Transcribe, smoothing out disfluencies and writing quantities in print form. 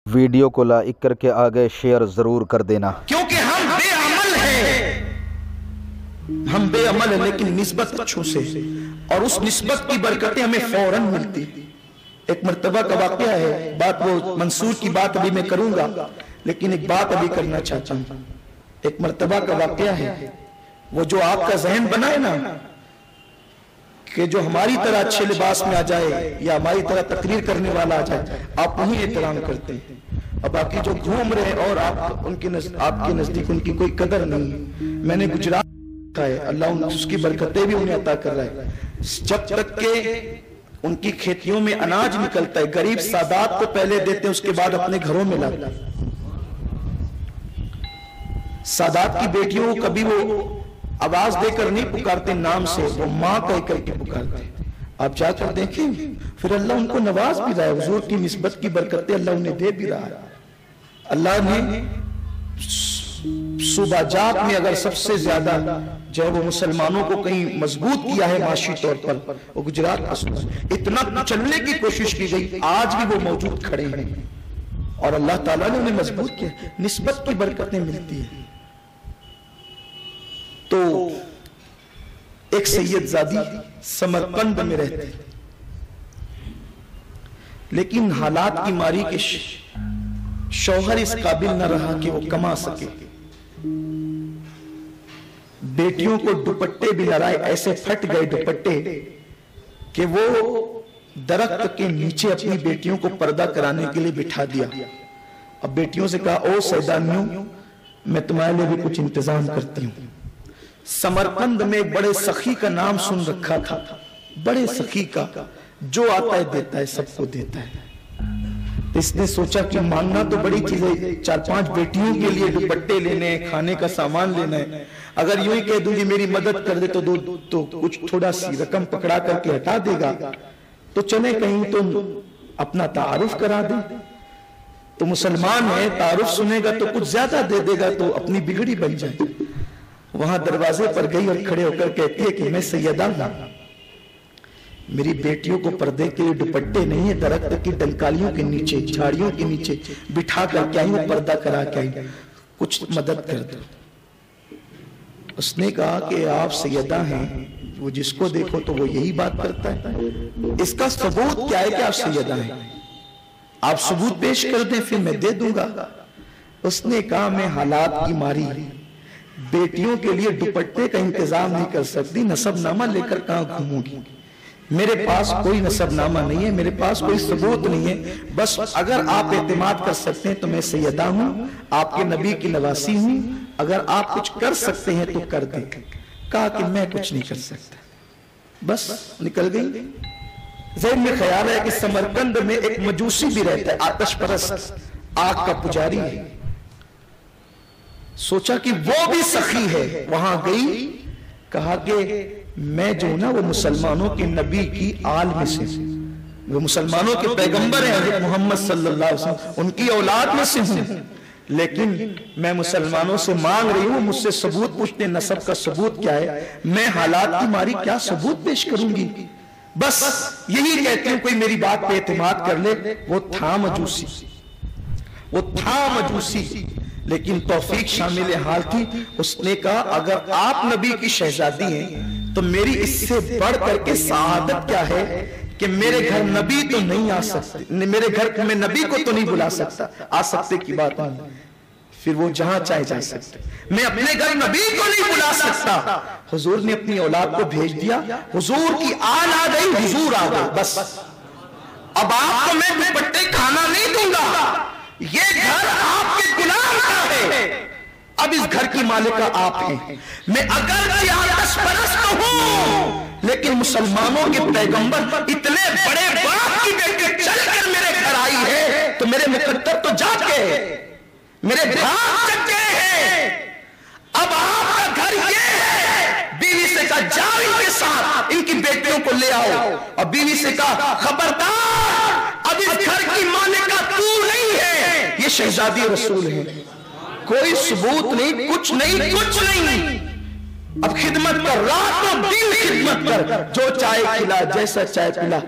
Video को like करके आगे शेयर जरूर कर देना, क्योंकि हम बेअमल हैं। हम बेअमल हैं लेकिन निस्बत अच्छों से, और उस निस्बत की बरकतें हमें फौरन मिलती। एक मर्तबा का वाकया है, बात वो मंसूर की बात अभी मैं करूंगा, लेकिन एक बात अभी करना चाहता हूं। एक मर्तबा का वाकया है, वो जो आपका जहन बनाए ना कि जो हमारी तरह अच्छे लिबास में आ जाए या हमारी तरह तकरीर करने वाला आ जाए, आप वही एहतराम करते हैं, और बाकी जो घूम रहे और आप आपके नजदीक उनकी कोई कदर नहीं। मैंने गुजरात है, अल्लाह उसकी बरकतें भी उन्हें अता कर रहा है। जब तक के उनकी खेतियों में अनाज निकलता है, गरीब सादात को पहले देते हैं, उसके बाद अपने घरों में लाते हैं। सादात की बेटियों को कभी वो आवाज देकर नहीं पुकारते नाम से, वो मां कह करके पुकारते। आप जाकर देखें, फिर अल्लाह उनको नवाज भी रहा है, हुजूर की निस्बत की बरकतें अल्लाह उन्हें दे भी रहा है। अल्लाह ने सुबह जात में अगर सबसे ज्यादा जो है वो मुसलमानों को कहीं मजबूत किया है माशी तौर पर, वो गुजरात का इतना चलने की कोशिश की गई, आज भी वो मौजूद खड़े हैं और अल्लाह ताला ने उन्हें मजबूत किया। निस्बत की बरकतें मिलती है। तो एक सैयदजादी समरकंद में रहती, लेकिन हालात की मारी के शौहर इस काबिल न रहा कि वो कमा सके। बेटियों को दुपट्टे भी लड़ाए, ऐसे फट गए दुपट्टे कि वो दरख्त के नीचे अपनी बेटियों को पर्दा कराने के लिए बिठा दिया। अब बेटियों से कहा, ओ सैदानियों, मैं तुम्हारे लिए भी कुछ इंतजाम करती हूं। समरकंद में एक बड़े सखी का नाम सुन रखा था, बड़े सखी का, जो आता है देता है, सबको देता है। तो इसने सोचा कि मांगना तो बड़ी चीज है, 4-5 बेटियों के लिए दुपट्टे लेने हैं, खाने का सामान लेना है। अगर यूं ही कह दूंगी मेरी मदद कर दे तो कुछ थोड़ा सी रकम पकड़ा करके हटा देगा, तो चले कहीं तो अपना तारुफ करा दे। तो मुसलमान है, तारुफ सुनेगा तो कुछ ज्यादा दे देगा, तो अपनी बिगड़ी बन जाए। वहां दरवाजे पर गई और खड़े होकर कहती है कि मैं सैयदा हूं, मेरी बेटियों को पर्दे के लिए दुपट्टे नहीं है, दरख्त की डंकालियों के नीचे, झाड़ियों के नीचे बिठा कर क्या ही पर्दा करा क्या ही, कुछ मदद कर दो। उसने कहा कि आप सैयदा हैं, वो जिसको देखो तो वो यही बात करता है, इसका सबूत क्या है कि आप सैयदा हैं? आप सबूत पेश कर दें, फिर मैं दे दूंगा। उसने कहा, मैं हालात की मारी बेटियों के लिए दुपट्टे का इंतजाम नहीं कर सकती, नसबनामा लेकर कहां घूमूंगी? मेरे पास कोई नसबनामा नहीं है, मेरे पास कोई सबूत नहीं है। बस अगर आप एतमाद कर सकते हैं तो मैं सैयदा हूं, आपके नबी की नवासी हूं, अगर आप कुछ कर सकते हैं तो कर दें। कहा कि मैं कुछ नहीं कर सकता, बस निकल गई। ज़हन में ख्याल है कि समरकंद में एक मजूसी भी रहता है, आतिश परस्त, आग का पुजारी है। सोचा कि वो भी सखी है, वहां गई, कहा कि मैं जो ना वो मुसलमानों के नबी की आल में से, वो मुसलमानों के पैगंबर हैं हज़रत मोहम्मद सल्लल्लाहु अलैहि वसल्लम, उनकी औलाद में से हूं, लेकिन मैं मुसलमानों से मांग रही हूं, मुझसे सबूत पूछते, नसब का सबूत क्या है? मैं हालात की मारी क्या सबूत पेश करूंगी? बस यही कहती हूं, कोई मेरी बात पे एतमाद कर ले। वो था मजूसी, वो था मजूसी, लेकिन तौफीक शामिल हाल थी। उसने कहा, अगर आप नबी की शहजादी हैं तो मेरी इससे बढ़ करके सआदत क्या है कि मेरे घर नबी तो नहीं आ सकते, मेरे घर में नबी को तो नहीं बुला सकता, आ सकते की बात नहीं, फिर वो जहां चाहे जा सकते, मैं अपने घर नबी को नहीं बुला सकता। हुजूर ने अपनी औलाद को भेज दिया, हुजूर की आल आ गई, हुजूर आ गए। बस अब आपको मैं दुपट्टे खाना नहीं दूंगा, ये घर आपके गुलाम का है, अब इस घर की मालिका आप हैं। मैं अगर आतिश परस्त हूं, लेकिन मुसलमानों के पैगंबर इतने बड़े बाप की बेटी चलकर मेरे घर आई है, तो मेरे मुकद्दर तो जाग गए, मेरे भाग जग गए हैं। अब आपका घर ये है। बीवी से कहा, जाओ इनके साथ, इनकी बेटियों को ले आओ, और बीवी से कहा, खबरदार, अब इस घर की मालिका तू नहीं है, ये शहजादी रसूल है। कोई सबूत नहीं, कुछ नहीं, कुछ नहीं। अब खिदमत कर, रातों दिन खिदमत कर, जो चाय खिला, जैसा चाय पिला।